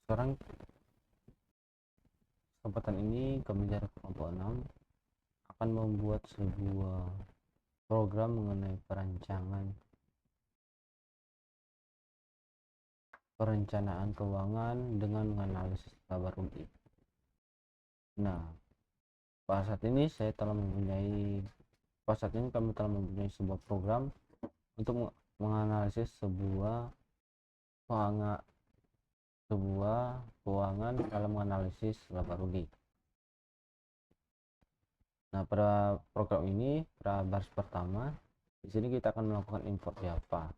Sekarang kesempatan ini kami dari kelompok 6 akan membuat sebuah program mengenai perencanaan keuangan dengan menganalisis laba rugi. Nah, pada saat ini kami telah mempunyai sebuah program untuk menganalisis sebuah keuangan dalam menganalisis laba rugi. Nah, pada program ini, pada baris pertama, di sini kita akan melakukan import Java.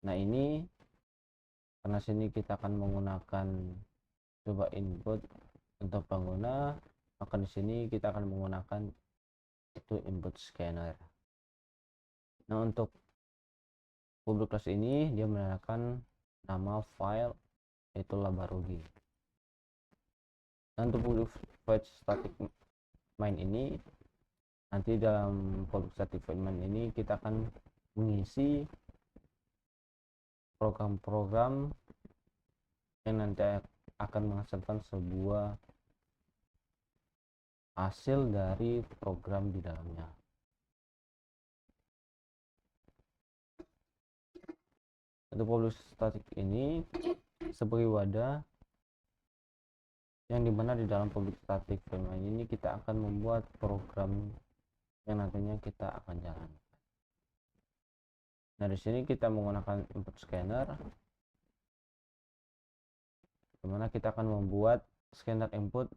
Nah, ini karena sini kita akan menggunakan coba input untuk pengguna, maka di sini kita akan menggunakan itu input scanner. Nah, untuk public class ini dia menandakan nama file yaitu laba rugi. Dan untuk public void static main ini, nanti dalam public static void main ini kita akan mengisi program-program yang nanti akan menghasilkan sebuah hasil dari program di dalamnya. Untuk public static ini sebagai wadah yang dimana di dalam public static void main ini kita akan membuat program yang nantinya kita akan jalankan. Nah, di sini kita menggunakan input scanner, dimana kita akan membuat scanner input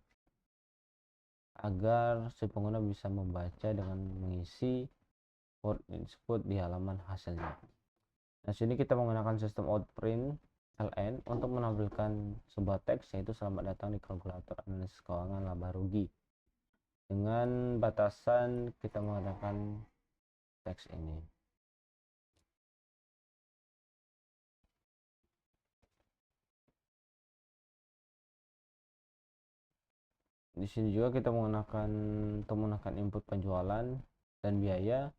agar si pengguna bisa membaca dengan mengisi code tersebut di halaman hasilnya. Nah, sini kita menggunakan sistem outprint ln untuk menampilkan sebuah teks, yaitu selamat datang di kalkulator analisis keuangan laba rugi. Dengan batasan kita menggunakan teks ini. Di sini juga kita menggunakan input penjualan dan biaya.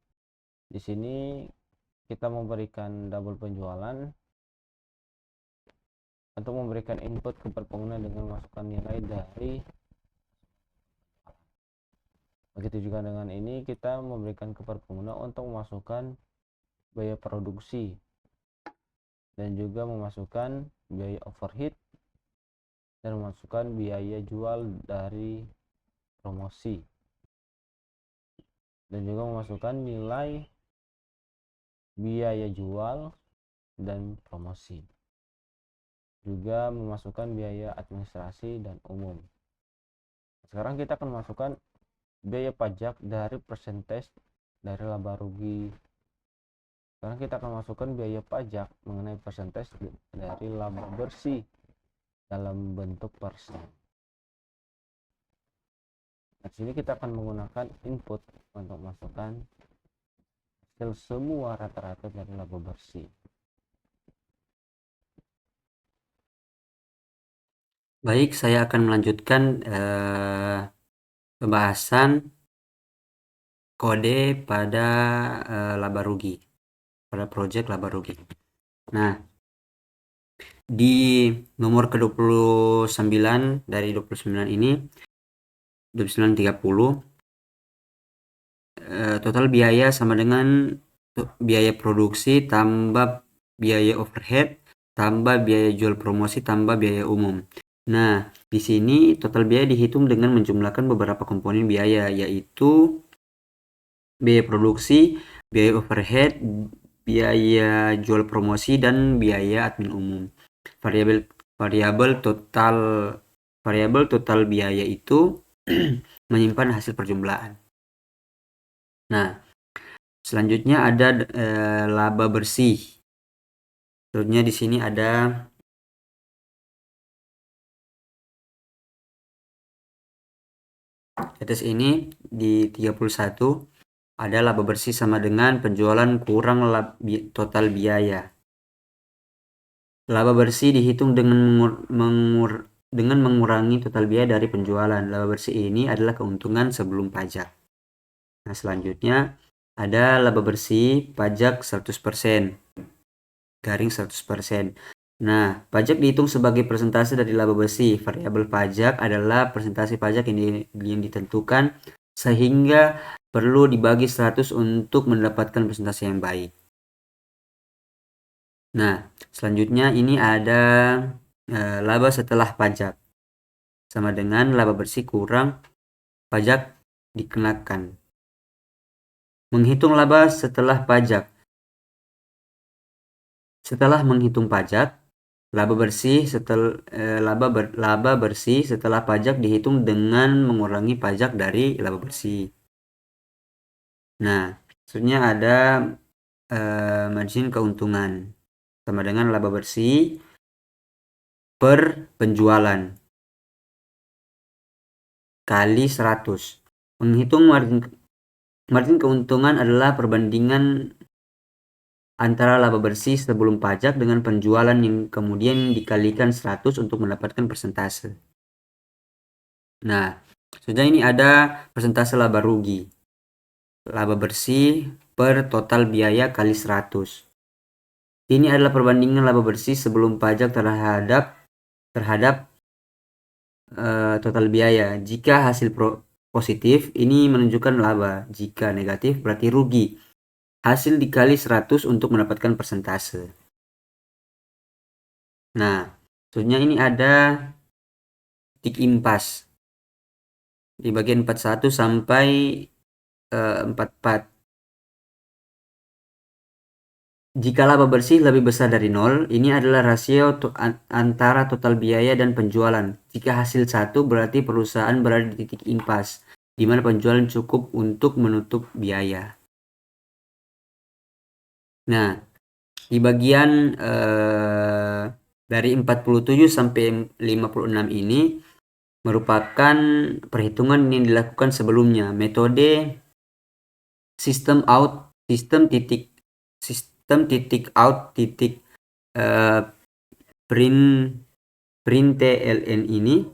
Di sini kita memberikan double penjualan untuk memberikan input kepada pengguna dengan masukkan nilai dari. Begitu juga dengan ini kita memberikan kepada pengguna untuk memasukkan biaya produksi dan juga memasukkan biaya overhead dan memasukkan biaya jual dari promosi dan juga memasukkan nilai biaya jual dan promosi, juga memasukkan biaya administrasi dan umum. Sekarang kita akan masukkan biaya pajak dari persentase dari laba rugi. Sekarang kita akan masukkan biaya pajak mengenai persentase dari laba bersih dalam bentuk persen. Di sini kita akan menggunakan input untuk masukkan hasil semua rata-rata dari laba bersih. Baik, saya akan melanjutkan pembahasan kode pada laba rugi, pada project laba rugi. Nah, di nomor ke-29 dari 29 ini, 2930, total biaya sama dengan biaya produksi tambah biaya overhead tambah biaya jual promosi tambah biaya umum. Nah, di sini total biaya dihitung dengan menjumlahkan beberapa komponen biaya, yaitu biaya produksi, biaya overhead, biaya jual promosi, dan biaya admin umum. Variabel total biaya itu menyimpan hasil perjumlahan. Nah, selanjutnya ada laba bersih. Selanjutnya di sini ada atas ini di 31 ada laba bersih sama dengan penjualan kurang total biaya. Laba bersih dihitung dengan mengurangi total biaya dari penjualan. Laba bersih ini adalah keuntungan sebelum pajak. Nah, selanjutnya ada laba bersih pajak 100%. Garing 100%. Nah, pajak dihitung sebagai persentase dari laba bersih. Variabel pajak adalah persentase pajak yang ditentukan sehingga perlu dibagi 100 untuk mendapatkan persentase yang baik. Nah, selanjutnya ini ada laba setelah pajak. Sama dengan laba bersih kurang pajak dikenakan. Menghitung laba setelah pajak. Setelah menghitung pajak, laba bersih setelah pajak dihitung dengan mengurangi pajak dari laba bersih. Nah, maksudnya ada margin keuntungan sama dengan laba bersih per penjualan kali 100. Menghitung margin keuntungan adalah perbandingan antara laba bersih sebelum pajak dengan penjualan yang kemudian dikalikan 100 untuk mendapatkan persentase. Nah, sudah ini ada persentase laba rugi. Laba bersih per total biaya kali 100. Ini adalah perbandingan laba bersih sebelum pajak terhadap total biaya. Jika hasil positif, ini menunjukkan laba. Jika negatif, berarti rugi. Hasil dikali 100 untuk mendapatkan persentase. Nah, maksudnya ini ada titik impas di bagian 41 sampai 44. Jika laba bersih lebih besar dari 0, ini adalah rasio antara total biaya dan penjualan. Jika hasil 1, berarti perusahaan berada di titik impas, di mana penjualan cukup untuk menutup biaya. Nah, di bagian dari 47 sampai 56 ini merupakan perhitungan yang dilakukan sebelumnya. Metode sistem titik out titik print TLN ini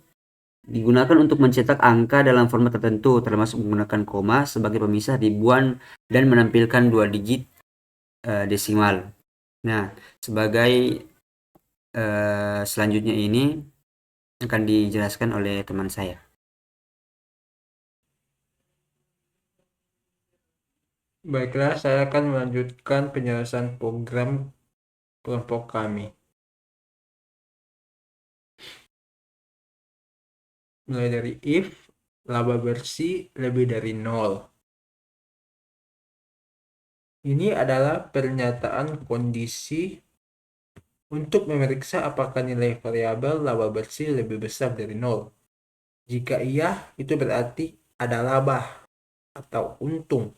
digunakan untuk mencetak angka dalam format tertentu, termasuk menggunakan koma sebagai pemisah ribuan dan menampilkan 2 digit desimal. Nah, sebagai selanjutnya ini akan dijelaskan oleh teman saya. Baiklah, saya akan melanjutkan penjelasan program kelompok kami. Mulai dari if laba bersih lebih dari 0. Ini adalah pernyataan kondisi untuk memeriksa apakah nilai variabel laba bersih lebih besar dari 0. Jika iya, itu berarti ada laba atau untung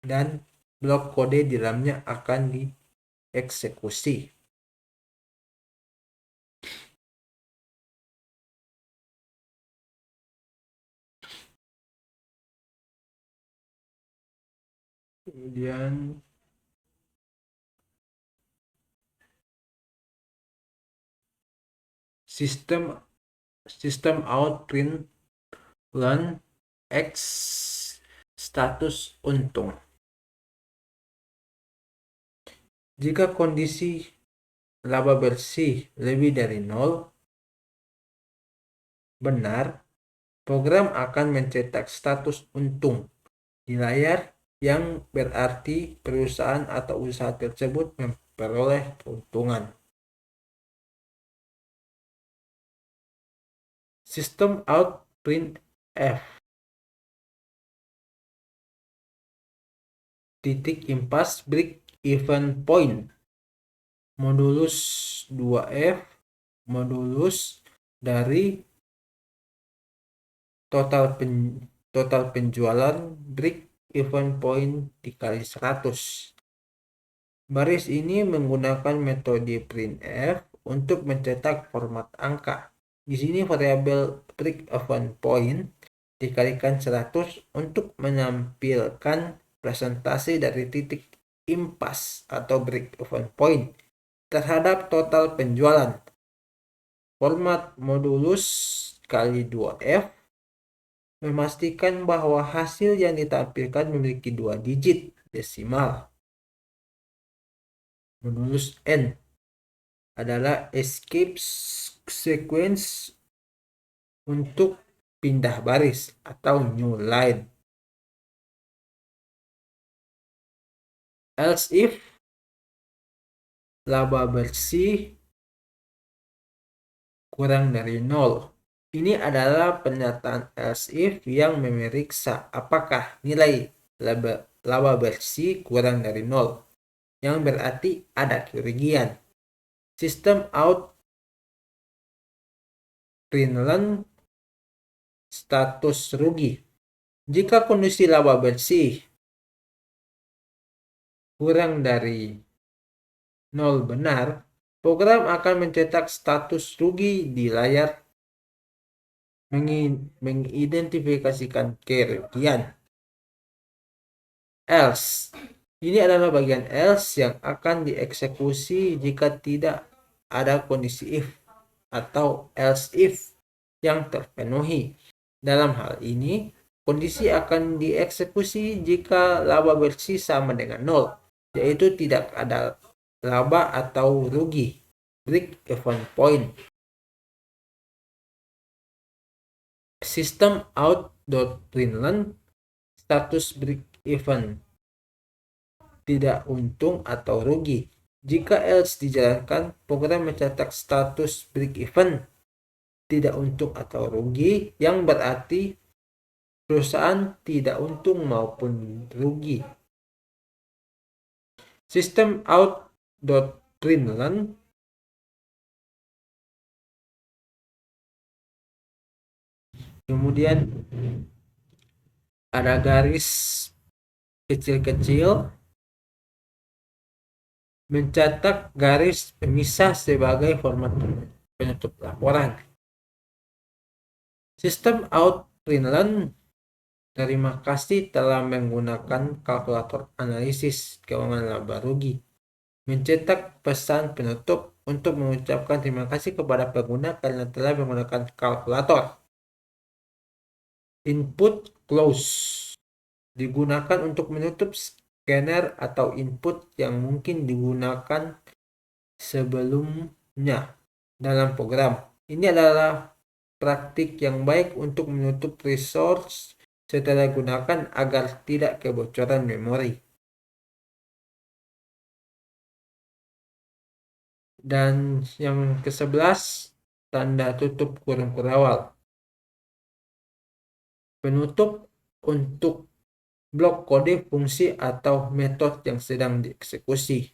dan blok kode di dalamnya akan dieksekusi. Kemudian sistem out print learn X status untung. Jika kondisi laba bersih lebih dari 0 benar, program akan mencetak status untung di layar yang berarti perusahaan atau usaha tersebut memperoleh keuntungan. Sistem out print F titik impas break even point modulus 2F modulus dari total penjualan break even point dikali 100. Baris ini menggunakan metode printf untuk mencetak format angka. Di sini variabel break even point dikalikan 100 untuk menampilkan presentasi dari titik impas atau break even point terhadap total penjualan. Format modulus kali 2F memastikan bahwa hasil yang ditampilkan memiliki 2 digit desimal. Modulus N adalah escape sequence untuk pindah baris atau new line. Else if laba bersih kurang dari 0. Ini adalah pernyataan else if yang memeriksa apakah nilai laba bersih kurang dari 0, yang berarti ada kerugian. Sistem out println status rugi. Jika kondisi laba bersih kurang dari 0 benar, program akan mencetak status rugi di layar mengidentifikasikan kerugian. Else. Ini adalah bagian else yang akan dieksekusi jika tidak ada kondisi if atau else if yang terpenuhi. Dalam hal ini, kondisi akan dieksekusi jika laba bersih sama dengan 0, yaitu tidak ada laba atau rugi. Break even point. System out.println status break even, tidak untung atau rugi. Jika else dijalankan, program mencetak status break even, tidak untung atau rugi, yang berarti perusahaan tidak untung maupun rugi. System out.println kemudian ada garis kecil-kecil mencetak garis pemisah sebagai format penutup laporan. Sistem out.println terima kasih telah menggunakan kalkulator analisis keuangan laba rugi. Mencetak pesan penutup untuk mengucapkan terima kasih kepada pengguna karena telah menggunakan kalkulator. Input close digunakan untuk menutup scanner atau input yang mungkin digunakan sebelumnya dalam program. Ini adalah praktik yang baik untuk menutup resource setelah digunakan agar tidak kebocoran memori. Dan yang ke-11, tanda tutup kurung kurawal. Penutup untuk blok kode fungsi atau metode yang sedang dieksekusi.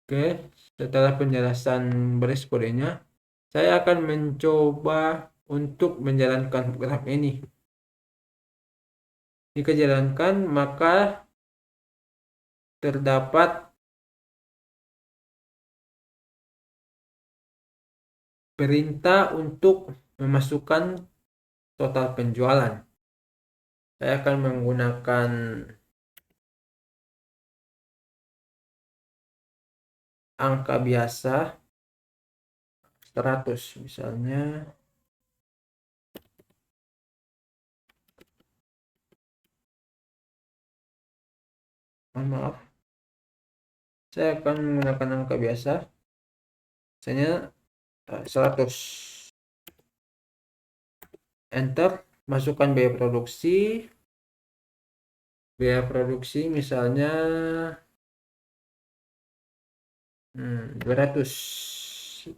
Oke, setelah penjelasan baris kodenya, saya akan mencoba untuk menjalankan program ini. Jika jalankan, maka terdapat perintah untuk memasukkan total penjualan. Saya akan menggunakan angka biasa 100 misalnya. Maaf. Saya akan menggunakan angka biasa. Misalnya 100. Enter, masukkan biaya produksi. Biaya produksi misalnya 200.000.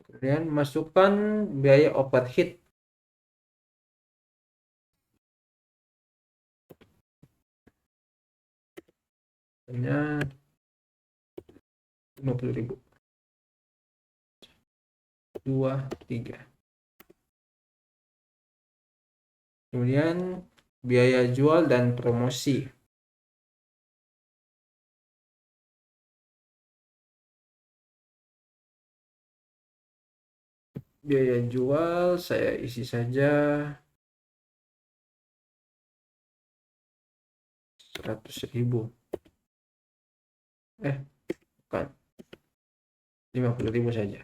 Kemudian masukkan biaya overhead. Misalnya 50.000. 2, 3. Kemudian biaya jual dan promosi. Biaya jual saya isi saja 100.000. Bukan. 50.000 saja.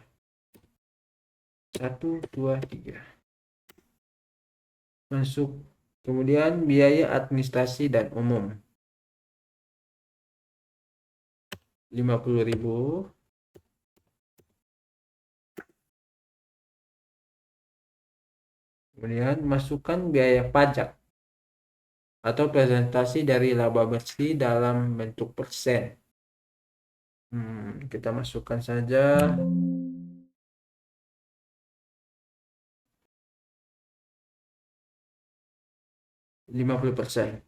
1, 2, 3. masuk. Kemudian biaya administrasi dan umum 50.000. Kemudian masukkan biaya pajak atau presentasi dari laba bersih dalam bentuk persen. Kita masukkan saja 50%.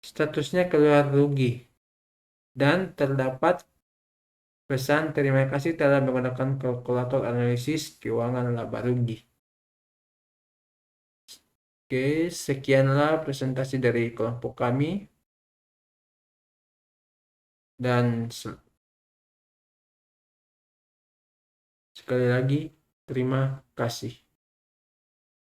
Statusnya keluar rugi dan terdapat pesan terima kasih telah menggunakan kalkulator analisis keuangan laba rugi. Oke, sekianlah presentasi dari kelompok kami. Dan sekali lagi, terima kasih.